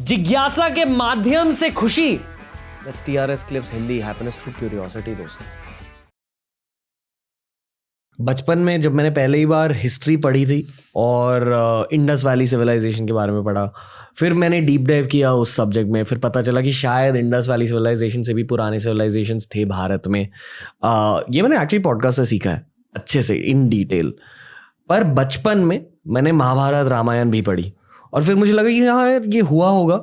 जिज्ञासा के माध्यम से खुशी। That's TRS Clips Hindi, happiness through curiosity. दोस्तों, बचपन में जब मैंने पहली बार हिस्ट्री पढ़ी थी और इंडस वैली सिविलाइजेशन के बारे में पढ़ा, फिर मैंने डीप डाइव किया उस सब्जेक्ट में, फिर पता चला कि शायद इंडस वैली सिविलाइजेशन से भी पुराने सिविलाइजेशंस थे भारत में। ये मैंने एक्चुअली पॉडकास्ट से सीखा है अच्छे से, इन डिटेल। पर बचपन में मैंने महाभारत रामायण भी पढ़ी और फिर मुझे लगा कि हाँ यार, ये हुआ होगा,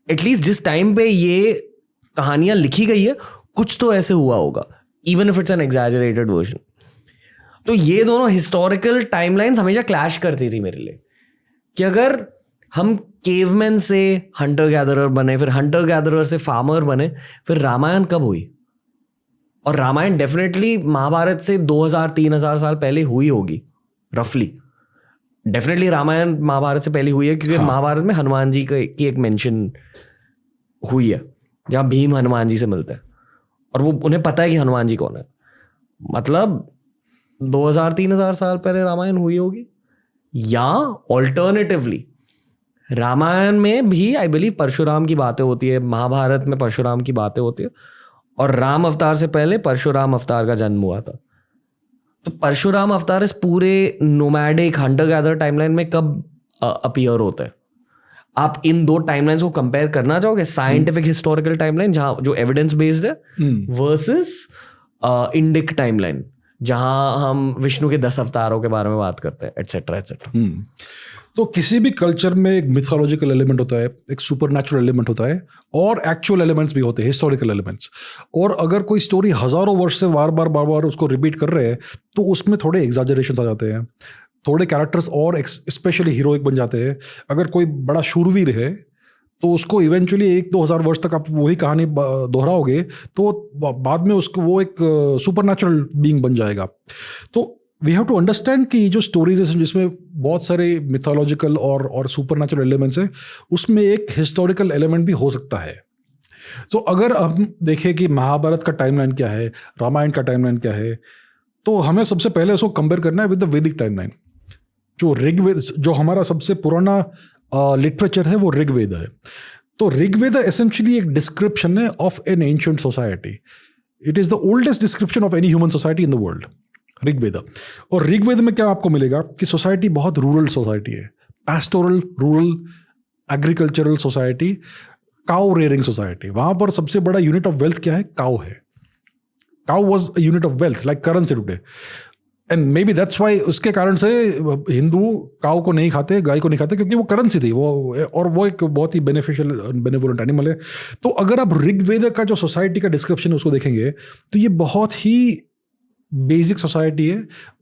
एटलीस्ट जिस टाइम पे ये कहानियाँ लिखी गई है कुछ तो ऐसे हुआ होगा, even if it's an exaggerated version. तो ये दोनों हिस्टोरिकल टाइमलाइंस हमेशा क्लैश करती थी मेरे लिए कि अगर हम केवमैन से हंटर गैदरर बने, फिर हंटर गैदरर से फार्मर बने, फिर रामायण कब हुई? और रामायण डेफिनेटली महाभारत से 2000-3000 साल पहले हुई होगी रफली। डेफिनेटली रामायण महाभारत से पहले हुई है क्योंकि महाभारत में हनुमान जी की एक मेंशन हुई है जहाँ भीम हनुमान जी से मिलते हैं और वो उन्हें पता है कि हनुमान जी कौन है। मतलब 2000-3000 साल पहले रामायण हुई होगी। या ऑल्टरनेटिवली रामायण में भी आई बिलीव परशुराम की बातें होती है, महाभारत में परशुराम की बातें होती है, और राम अवतार से पहले परशुराम अवतार का जन्म हुआ था। तो परशुराम अवतार इस पूरे नोमैडिक हंटर गैदर टाइमलाइन में कब अपीयर होता है? आप इन दो टाइमलाइंस को कंपेयर करना चाहोगे? साइंटिफिक हिस्टोरिकल टाइमलाइन जहां जो एविडेंस बेस्ड है वर्सेस इंडिक टाइमलाइन जहां हम विष्णु के 10 अवतारों के बारे में बात करते हैं, एटसेट्रा एटसेट्रा। तो किसी भी कल्चर में एक मिथोलॉजिकल एलिमेंट होता है, एक सुपरनैचुरल एलिमेंट होता है, और एक्चुअल एलिमेंट्स भी होते हैं, हिस्टोरिकल एलिमेंट्स। और अगर कोई स्टोरी हजारों वर्ष से बार बार उसको रिपीट कर रहे हैं तो उसमें थोड़े एग्जैजरेशंस आ जाते हैं, थोड़े कैरेक्टर्स और स्पेशली हीरोइक बन जाते हैं। अगर कोई बड़ा शूरवीर है तो उसको इवेंचुअली 1-2 हज़ार वर्ष तक आप वही कहानी दोहराओगे तो बाद में उसको वो एक सुपरनैचुरल बीइंग बन जाएगा। तो वी हैव टू अंडरस्टैंड कि जो स्टोरीज है जिसमें बहुत सारे मिथोलॉजिकल और सुपरनैचुरल एलिमेंट्स हैं, उसमें एक हिस्टोरिकल एलिमेंट भी हो सकता है। तो अगर हम देखें कि महाभारत का टाइमलाइन क्या है, रामायण का टाइमलाइन क्या है, तो हमें सबसे पहले उसको कंपेयर करना है विद द वैदिक टाइमलाइन। जो ऋग्वेद, जो हमारा सबसे पुराना लिटरेचर है, वो ऋग्वेद है। तो ऋग्वेद एसेंशियली एक डिस्क्रिप्शन है of an ancient society. It is the oldest description of any human society in the world, Rigveda. और ऋग्वेद में क्या आपको मिलेगा कि सोसाइटी बहुत रूरल सोसाइटी है, pastoral, rural, agricultural society, cow rearing society. वहां पर सबसे बड़ा यूनिट ऑफ वेल्थ क्या है? काउ है। Cow was a unit of wealth like currency today, and may be that's why उसके कारण से हिंदू काउ को नहीं खाते, गाय को नहीं खाते, क्योंकि वो करेंसी थी वो, और वो एक बहुत ही बेनिफिशियल बेनिवोलेंट एनिमल है। तो अगर आप ऋग्वेद का जो सोसाइटी का डिस्क्रिप्शन है उसको देखेंगे तो ये बहुत ही बेसिक सोसाइटी है,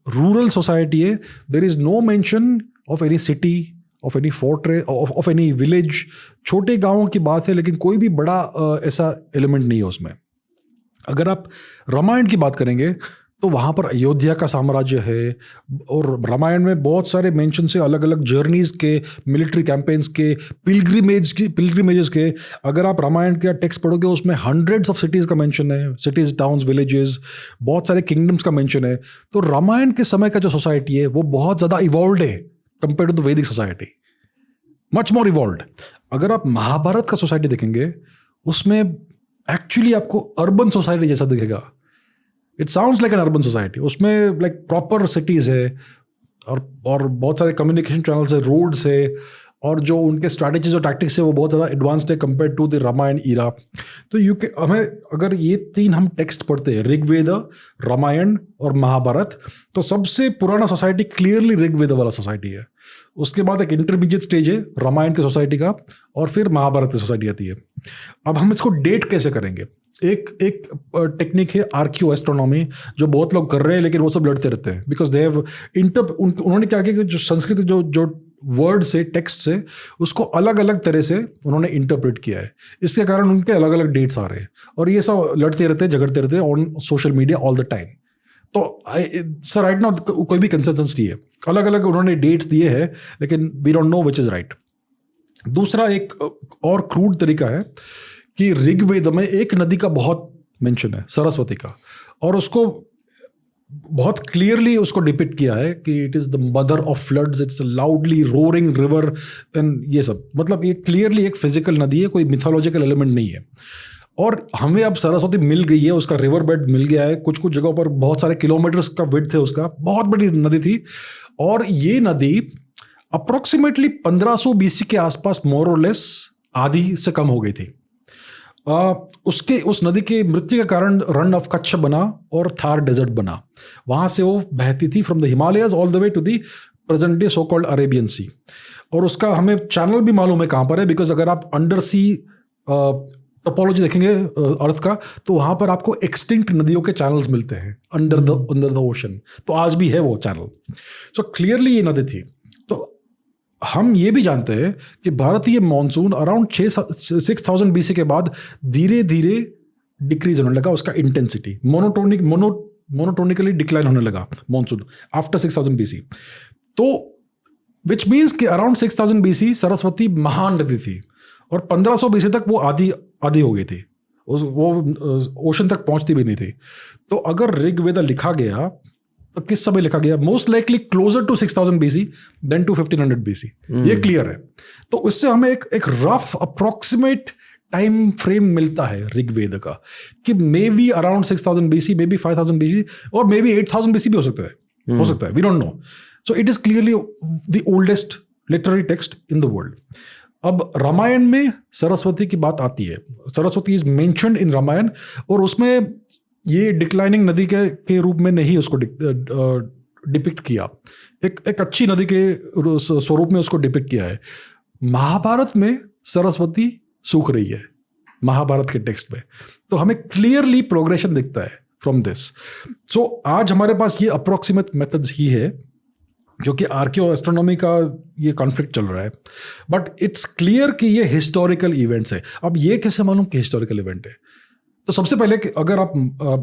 रूरल सोसाइटी है। There is no mention of any city, of any fortress, of any village. छोटे गांवों की बात है लेकिन कोई भी बड़ा ऐसा एलिमेंट नहीं है उसमें। अगर आप रामायण की बात करेंगे तो वहाँ पर अयोध्या का साम्राज्य है, और रामायण में बहुत सारे मेंशन से अलग अलग जर्नीज के, मिलिट्री कैंपेन्स के, पिलग्रिमेजेस के। अगर आप रामायण का टेक्स्ट पढ़ोगे उसमें हंड्रेड्स ऑफ सिटीज़ का मेंशन है, सिटीज़, टाउन्स, विलेजेस, बहुत सारे किंगडम्स का मेंशन है। तो रामायण के समय का जो सोसाइटी है वो बहुत ज़्यादा इवॉल्व्ड है कंपेयर टू द वैदिक सोसाइटी, मच मोर इवॉल्व्ड। अगर आप महाभारत का सोसाइटी देखेंगे उसमें एक्चुअली आपको अर्बन सोसाइटी जैसा दिखेगा। It sounds like an urban society. उसमें लाइक प्रॉपर सिटीज़ है और बहुत सारे कम्युनिकेशन चैनल्स है, रोड्स है, और जो उनके स्ट्रैटेजीज और टैक्टिक्स है वो बहुत ज़्यादा एडवांस्ड है compare to the Ramayana era. तो हमें अगर ये तीन हम टेक्स्ट पढ़ते हैं, ऋग्वेद, रामायण और महाभारत, तो सबसे पुराना सोसाइटी क्लियरली ऋग्वेद वाला सोसाइटी है। उसके बाद एक इंटरमीडिएट स्टेज है रामायण की सोसाइटी का, और फिर महाभारत की सोसाइटी आती है। अब हम इसको डेट कैसे करेंगे? एक टेक्निक है आर्कियो एस्ट्रोनॉमी, जो बहुत लोग कर रहे हैं लेकिन वो सब लड़ते रहते हैं, बिकॉज दे हैव उन्होंने क्या किया कि जो संस्कृत जो वर्ड से, टेक्स्ट से, उसको अलग अलग तरह से उन्होंने इंटरप्रेट किया है। इसके कारण उनके अलग अलग डेट्स आ रहे हैं और ये सब लड़ते रहते हैं, झगड़ते रहते हैं on social media all the time. तो सर राइट नाउ कोई भी कंसेंसस नहीं है, अलग अलग उन्होंने डेट्स दिए हैं लेकिन we don't know which is right. दूसरा एक और क्रूड तरीका है कि ऋग्वेद में एक नदी का बहुत मेंशन है, सरस्वती का, और उसको बहुत क्लियरली उसको डिपिक्ट किया है कि it is the mother of floods, it's loudly roaring river and ये सब, मतलब ये क्लियरली एक फिजिकल नदी है, कोई मिथोलॉजिकल एलिमेंट नहीं है। और हमें अब सरस्वती मिल गई है, उसका रिवर बेड मिल गया है, कुछ कुछ जगहों पर बहुत सारे किलोमीटर्स का विड्थ है उसका, बहुत बड़ी नदी थी। और ये नदी अप्रोक्सीमेटली 1500 BC के आसपास मोर और लेस आधी से कम हो गई थी। उस नदी के मृत्यु के कारण रन ऑफ कच्छ बना और थार डेजर्ट बना। वहाँ से वो बहती थी from the Himalayas all the way to the present day so called Arabian Sea. और उसका हमें चैनल भी मालूम है कहाँ पर है, बिकॉज अगर आप अंडर सी टोपोलॉजी देखेंगे अर्थ का, तो वहाँ पर आपको एक्सटिंक्ट नदियों के चैनल्स मिलते हैं अंडर द ओशन। तो आज भी है वो चैनल। सो क्लियरली ये नदी थी। तो हम ये भी जानते हैं कि भारतीय मॉनसून अराउंड 6000 BC के बाद धीरे धीरे डिक्रीज होने लगा, उसका इंटेंसिटी मोनोटोनिकली डिक्लाइन होने लगा मॉनसून आफ्टर 6000 BC। तो विच मीन्स कि अराउंड 6000 BC सरस्वती महान नदी थी और 1500 BC तक वो आधी हो गई थी, वो ओशन तक पहुंचती भी नहीं थी। तो अगर ऋग्वेद लिखा गया तो किस समय लिखा गया? Most likely closer to 6000 BC than to 1500 BC। ये क्लियर है। तो उससे हमें एक रफ अप्रोक्सीमेट टाइम फ्रेम मिलता है ऋग्वेद का कि may be around 6000 BC, may be 5000 BC और मे बी 8000 BC भी हो सकता है, we don't know. So it is clearly the oldest literary text in the world. अब रामायण में सरस्वती की बात आती है, Saraswati is mentioned in Ramayana, और उसमें ये डिक्लाइनिंग नदी के रूप में नहीं उसको डिपिक्ट किया, एक अच्छी नदी के स्वरूप में उसको डिपिक्ट किया है। महाभारत में सरस्वती सूख रही है, महाभारत के टेक्स्ट में, तो हमें क्लियरली प्रोग्रेशन दिखता है फ्रॉम दिस। सो आज हमारे पास ये अप्रोक्सीमेट मेथड्स ही है, जो कि आर्कियो एस्ट्रोनॉमी का ये कॉन्फ्लिक्ट चल रहा है, बट इट्स क्लियर कि ये हिस्टोरिकल इवेंट्स है। अब ये कैसे मालूम कि हिस्टोरिकल इवेंट है? तो सबसे पहले अगर आप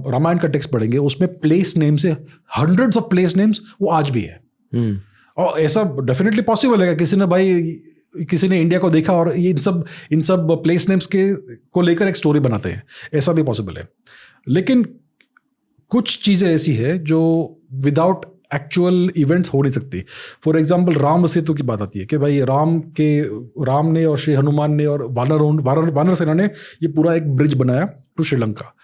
रामायण का टेक्स्ट पढ़ेंगे, उसमें प्लेस नेम्स है, हंड्रेड्स ऑफ प्लेस नेम्स, वो आज भी है। और ऐसा डेफिनेटली पॉसिबल है कि किसी ने इंडिया को देखा और ये इन सब प्लेस नेम्स को लेकर एक स्टोरी बनाते हैं, ऐसा भी पॉसिबल है। लेकिन कुछ चीज़ें ऐसी है जो विदाउट एक्चुअल इवेंट्स हो नहीं सकती। फॉर एग्जाम्पल राम सेतु की बात आती है कि भाई राम ने और श्री हनुमान ने और वानर सेना ने ये पूरा एक ब्रिज बनाया टू श्रीलंका।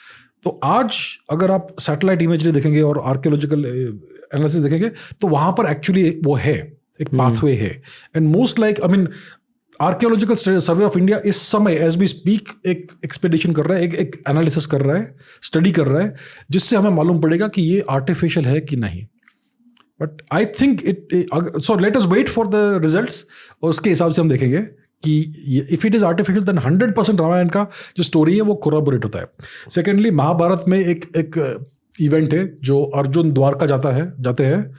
तो आज अगर आप सैटेलाइट इमेजरी देखेंगे और आर्कियोलॉजिकल एनालिसिस देखेंगे, तो वहाँ पर एक्चुअली वो है, एक पाथवे है। And most like archaeological survey of India इस समय एज वी स्पीक एक एक्सपेडिशन कर रहा है, एक एनालिसिस कर रहा है, स्टडी कर रहा है, जिससे हमें मालूम पड़ेगा कि ये आर्टिफिशियल है कि नहीं। But I think so let us wait for the results, और उसके हिसाब से हम देखेंगे कि if it is artificial then 100% Ramayana का जो स्टोरी है वो कोराबोरेट होता है। सेकेंडली, महाभारत में एक इवेंट है जो अर्जुन द्वारका जाते हैं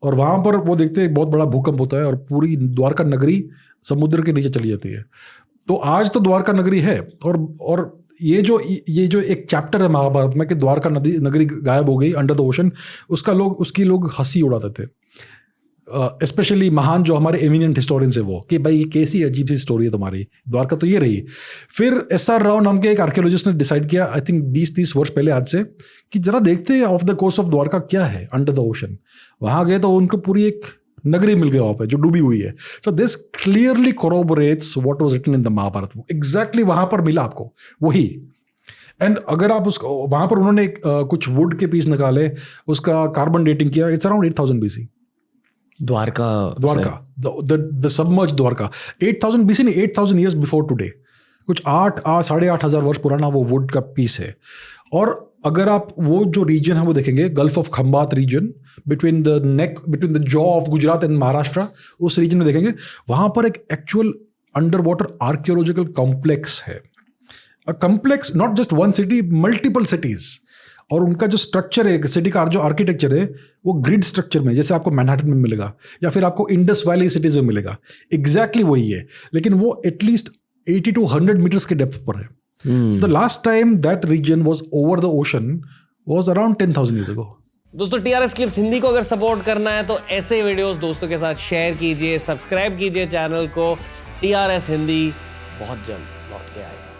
और वहाँ पर वो देखते हैं बहुत बड़ा भूकंप होता है और पूरी द्वारका नगरी समुद्र के नीचे चली जाती है। तो आज तो द्वारका नगरी है, और ये जो एक चैप्टर है महाभारत में कि द्वारका नगरी गायब हो गई अंडर द ओशन, उसकी लोग हंसी उड़ाते थे। स्पेशली महान जो हमारे एमिनेंट हिस्टोरियंस है वो, कि भाई ये कैसी अजीब सी स्टोरी है तुम्हारी, द्वारका तो ये रही। फिर SR राव नाम के एक आर्कियोलॉजिस्ट ने डिसाइड किया, आई थिंक 20-30 वर्ष पहले आज से, कि जरा देखते हैं off the coast of Dwarka क्या है अंडर द ओशन। वहाँ गए तो उनको पूरी एक नगरी मिल गया वहाँ पे जो डूबी हुई है। So this clearly corroborates what was written in the Mahabharata. Exactly वहाँ पर मिला आपको वही। एंड अगर आप उसको वहाँ पर उन्होंने कुछ वुड के पीस निकाले, उसका कार्बन डेटिंग किया, it's around 8000 BC। Dwarka the submerge Dwarka 8000 BC नहीं, 8000 years बिफोर टुडे, कुछ 8,500 वर्ष पुराना वो वुड का पीस है। और अगर आप वो जो रीजन है वो देखेंगे, gulf of Khambhat region, between the jaw of Gujarat and Maharashtra, उस रीजन में देखेंगे, वहाँ पर एक actual underwater archaeological complex है। A complex, not just one city, multiple cities. और उनका जो स्ट्रक्चर है, सिटी का जो आर्किटेक्चर है, वो ग्रिड स्ट्रक्चर में, जैसे आपको मैनहट्टन में मिलेगा या फिर आपको इंडस वैली सिटीज़ में मिलेगा, एग्जैक्टली वही है। लेकिन वो एटलीस्ट 80 to 100 मीटर्स के डेप्थ पर है। So the last time that region was over the ocean was around 10,000 years ago. दोस्तों, TRS क्लिप्स हिंदी को अगर सपोर्ट करना है तो ऐसे वीडियोस दोस्तों के साथ शेयर कीजिए, सब्सक्राइब कीजिए चैनल को। TRS हिंदी बहुत जल्द लौट के आएगा।